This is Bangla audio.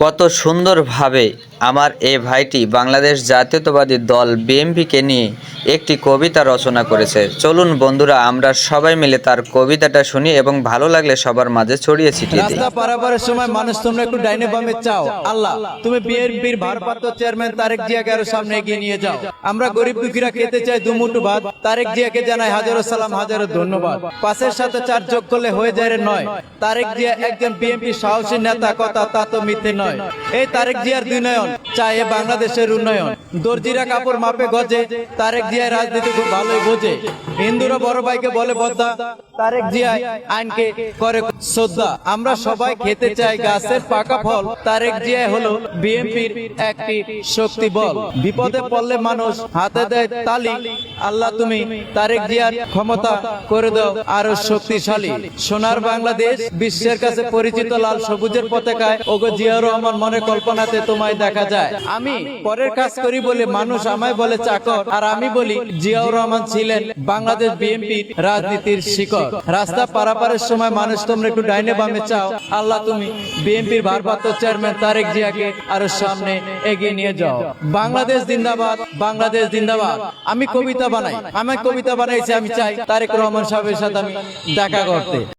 কত সুন্দরভাবে আমার এই ভাইটি বাংলাদেশ জাতীয়তাবাদী দল বিএনপিকে নিয়ে একটি কবিতা রচনা করেছে। চলুন বন্ধুরা, আমরা সবাই মিলে তার কবিতাটা শুনি এবং ভালো লাগলে সবার মাঝে ছড়িয়ে ছিটিয়ে দিই। রাস্তা পারাপারের সময় মানুষ তোমরা একটু ডাইনে বামে চাও, আল্লাহ তুমি বিএনপির ভারপ্রাপ্ত চেয়ারম্যান তারেক জিয়াকে আরো সামনে এগিয়ে নিয়ে যাও। আমরা গরিব দুঃখীরা খেতে চাই দুমুঠো ভাত, তারেক জিয়াকে জানাই হাজারো সালাম, হাজারো ধন্যবাদ। পাঁচের সাথে চার যোগ করলে হয়ে যায় রে নয়। তারেক জিয়া একজন বিএনপি সাহসী নেতা, কথা তা তো মিথ্যে নয়। এই তারেক জিয়ার দুই নয়ন চায় এ বাংলাদেশের উন্নয়ন। দর্জিরা কাপড় মাপে গজে, তারেক জিয়া রাজনীতি খুব ভালোই বোঝে। হিন্দুরা বড় ভাইকে বলে বদ্দা, তারেক জিয়া আইনকে করে শ্রদ্ধা। আমরা সবাই খেতে চাই গাছের পাকা ফল, তারেক জিয়া হলো বিএনপির একটি শক্তি বল। বিপদে পড়লে মানুষ হাতে দেয় তালি, আল্লাহ তুমি তারেক জিয়ার ক্ষমতা করে দাও আরো শক্তিশালী। সোনার বাংলাদেশ বিশ্বের কাছে পরিচিত লাল সবুজের পতাকায় ওগো জিয়াউর রহমান মনে কল্পনাতে তোমায় দেখা যায়। আমি পরের কাজ করি বলে মানুষ আমায় বলে চাকর, আর আমি বলি জিয়াউর রহমান ছিলেন বাংলাদেশ বিএনপির রাজনীতির শিকড়। রাস্তা পারাপারের সময় মানুষ তোমরা একটু ডাইনে বামে চাও, আল্লাহ তুমি বিএনপির ভারপ্রাপ্ত চেয়ারম্যান তারেক জিয়াকে আরো সামনে এগিয়ে নিয়ে যাও। বাংলাদেশ জিন্দাবাদ, বাংলাদেশ জিন্দাবাদ। আমি কবিতা বানাইছি, আমি চাই তারেক রহমান সাহেবের সাথে আমি দেখা করতে।